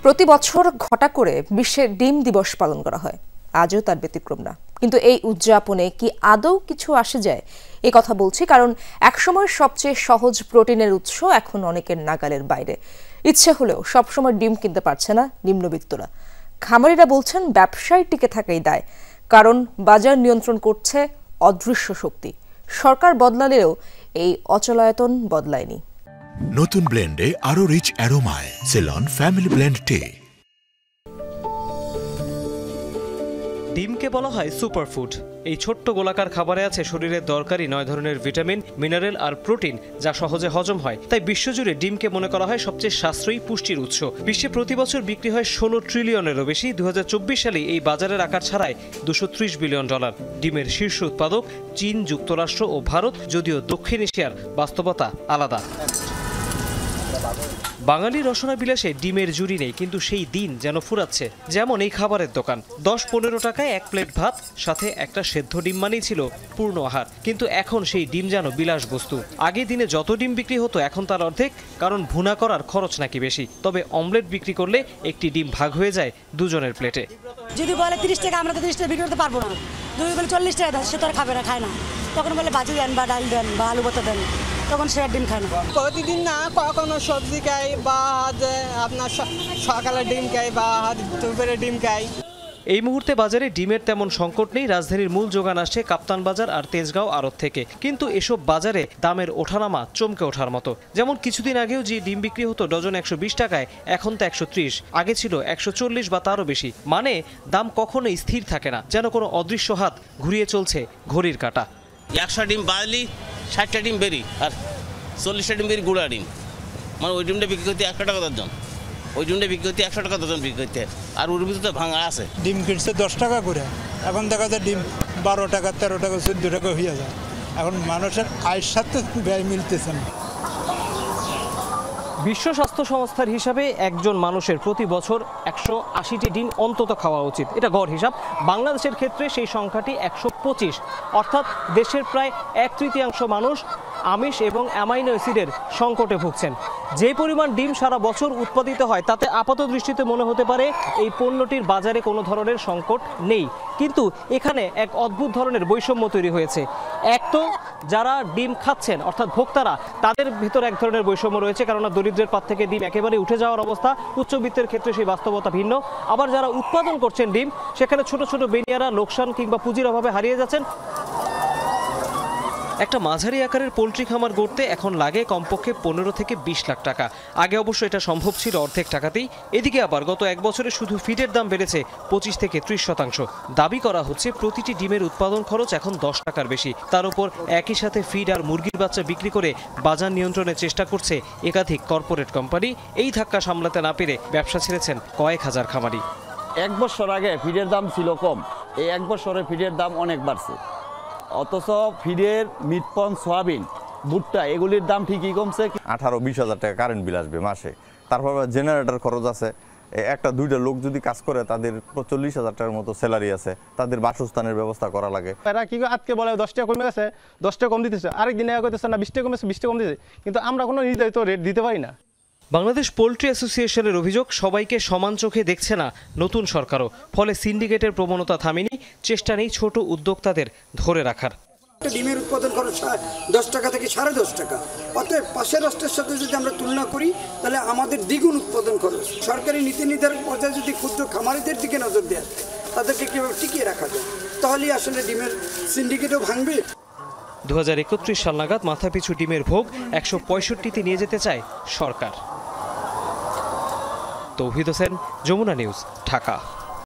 প্রতি বছর ঘটা করে বিশ্বের ডিম দিবস পালন করা হয়। আজও তার ব্যতিক্রম না। কিন্তু এই উদযাপনে কি আদৌ কিছু আসে যায় এই কথা বলছি, কারণ একসময় সবচেয়ে সহজ প্রোটিনের উৎস এখন অনেকের নাগালের বাইরে। ইচ্ছে হলেও সবসময় ডিম কিনতে পারছে না নিম্নবিত্তরা। খামারিরা বলছেন ব্যবসায় টিকে থাকাই দায়, কারণ বাজার নিয়ন্ত্রণ করছে অদৃশ্য শক্তি। সরকার বদলালেও এই অচলায়তন বদলায়নি। নতুন ব্লেন্ডে আরো রিচ অ্যারোমায় সেলন ফ্যামিলি ব্লেন্ড টে। ডিমকে বলা হয় সুপারফুড। এই ছোট্ট গোলাকার খাবারে আছে শরীরের দরকারি 9 ধরনের ভিটামিন, মিনারেল আর প্রোটিন, যা সহজে হজম হয়। তাই বিশ্বজুড়ে ডিমকে মনে করা হয় সবচেয়ে সাশ্রয়ী পুষ্টির উৎস। বিশ্বে প্রতি বছর বিক্রি হয় 16 ট্রিলিয়নেরও বেশি। 2024 সালে এই বাজারের আকার ছাড়ায় $230 বিলিয়ন। ডিমের শীর্ষ উৎপাদক চীন, যুক্তরাষ্ট্র ও ভারত, যদিও দক্ষিণ এশিয়ার বাস্তবতা আলাদা। বাঙালি রসনা বিলাসে ডিমের জুড়ি নেই, কিন্তু সেই দিন যেন ফুরাচ্ছে। যেমন এই খাবারের দোকান, 10-15 টাকায় 1 প্লেট ভাত, সাথে একটা সেদ্ধ ডিম মানেই ছিল পূর্ণ আহার। কিন্তু এখন সেই ডিম যেন বিলাস বস্তু। আগে দিনে যত ডিম বিক্রি হতো এখন তার অর্ধেক, কারণ ভুনা করার খরচ নাকি বেশি। তবে অমলেট বিক্রি করলে একটি ডিম ভাগ হয়ে যায় দুজনের প্লেটে। যদি বলে 30 টাকা, আমরা তো 30 টাকা বিক্রি করতে পারবো না। যদি বলে 40 টাকা দেন, সে তো আর খাবে না, খায় না। তখন বলে বাজি দেন বা ডাল দেন বা আলু ভর্তা দেন, তখন সে ডিম খায় না। প্রতিদিন না, কখনো সবজি খাই বা আপনার সকালে ডিম খাই বা দুপুরে ডিম খাই। এই মুহূর্তে বাজারে ডিমের তেমন সংকট নেই। রাজধানীর মূল যোগান আসছে কাপ্তান বাজার আর তেজগাঁও আড়ত থেকে। কিন্তু এসব বাজারে দামের ওঠানামা চমকে ওঠার মতো। যেমন কিছুদিন আগেও যে ডিম বিক্রি হতো ডজন 120 টাকায়, এখন তো 130, আগে ছিল 140 বা তারও বেশি। মানে দাম কখনোই স্থির থাকে না, যেন কোনো অদৃশ্য হাত ঘুরিয়ে চলছে ঘড়ির কাঁটা। 100 ডিম বাজলি 60টা ডিম বেরি আর 40টা ডিম বেরি গুঁড়া ডিম, মানে ওই ডিমটা বিক্রি করতে 100 টাকা দর্জন, ওই ডিমটা বিক্রি করতে 100 টাকা দর্জন বিক্রি করতে। আর ওর ভিতরে ভাঙা আছে। ডিম কিনছে 10 টাকা করে, এখন দেখা যায় ডিম 12 টাকা, 13 টাকা, 14 টাকা হয়ে যায়। এখন মানুষের আয়ের সাথে ব্যয় মিলতেছে না। বিশ্ব স্বাস্থ্য সংস্থার হিসাবে একজন মানুষের প্রতি বছর 180টি ডিম অন্তত খাওয়া উচিত। এটা গড় হিসাব। বাংলাদেশের ক্ষেত্রে সেই সংখ্যাটি 125, অর্থাৎ দেশের প্রায় 1/3 মানুষ আমিষ এবং অ্যামাইনো অ্যাসিডের সংকটে ভুগছেন। যে পরিমাণ ডিম সারা বছর উৎপাদিত হয়, তাতে আপাত দৃষ্টিতে মনে হতে পারে এই পণ্যটির বাজারে কোনো ধরনের সংকট নেই। কিন্তু এখানে এক অদ্ভুত ধরনের বৈষম্য তৈরি হয়েছে। এক তো যারা ডিম খাচ্ছেন, অর্থাৎ ভোক্তারা, তাদের ভিতর এক ধরনের বৈষম্য রয়েছে, কেননা দরিদ্রের পাত থেকে ডিম একেবারে উঠে যাওয়ার অবস্থা। উচ্চবিত্তের ক্ষেত্রে সেই বাস্তবতা ভিন্ন। আবার যারা উৎপাদন করছেন ডিম, সেখানে ছোট ছোট বেনিয়ারা লোকসান কিংবা পুঁজির অভাবে হারিয়ে যাচ্ছেন। একটা মাঝারি আকারের পোলট্রি খামার গড়তে এখন লাগে কমপক্ষে 15 থেকে 20 লাখ টাকা। আগে অবশ্য এটা সম্ভব ছিল অর্ধেক টাকাতেই। এদিকে আবার গত 1 বছরে শুধু ফিডের দাম বেড়েছে 25 থেকে 30%। দাবি করা হচ্ছে প্রতিটি ডিমের উৎপাদন খরচ এখন 10 টাকার বেশি। তার উপর একই সাথে ফিড আর মুরগির বাচ্চা বিক্রি করে বাজার নিয়ন্ত্রণের চেষ্টা করছে একাধিক কর্পোরেট কোম্পানি। এই ধাক্কা সামলাতে না পেরে ব্যবসা ছেড়েছেন কয়েক হাজার খামারি। 1 বছর আগে ফিডের দাম ছিল কম, এই 1 বছরে ফিডের দাম অনেক বাড়ছে। অথচ ফিডের মিটপন, সয়াবিন, ভুট্টা এগুলির দাম ঠিকই কমছে। 18-20 হাজার টাকা কারেন্ট বিল আসবে মাসে। তারপর জেনারেটর খরচ আছে। একটা 2টা লোক যদি কাজ করে তাদের 40 হাজার টাকার মতো স্যালারি আছে, তাদের বাসস্থানের ব্যবস্থা করা লাগে। এরা কি আজকে বলে 10 টাকা কমে গেছে, 10 টাকা কম দিতেছে, আরেকদিন কইতেছে না 20 টাকা কমেছে, 20 টাকা কম দিতেছে, কিন্তু আমরা কোনো নির্ধারিত রেট দিতে পারি না। বাংলাদেশ পোল্ট্রি অ্যাসোসিয়েশনের অভিযোগ, সবাইকে সমান চোখে দেখছে না নতুন সরকারও। ফলে সিন্ডিকেটের প্রবণতা থামেনি, চেষ্টা নেই ছোট উদ্যোক্তাদের ধরে রাখার। ডিমের উৎপাদন খরচ 10 টাকা থেকে 10.5 টাকা। অতএব পাশের রাষ্ট্রের সাথে যদি আমরা তুলনা করি, তাহলে আমাদের দ্বিগুণ উৎপাদন খরচ। সরকারি নীতি নির্ধারক পর্যায়ে যদি ক্ষুদ্র খামারিদের দিকে নজর দেয়, তাদেরকে কীভাবে টিকিয়ে রাখা যায়, তাহলেই আসলে ডিমের সিন্ডিকেটও ভাঙবে। 2031 সাল নাগাদ মাথাপিছু ডিমের ভোগ 165-তে নিয়ে যেতে চায় সরকার। তৌহিদ হোসেন, যমুনা নিউজ, ঢাকা।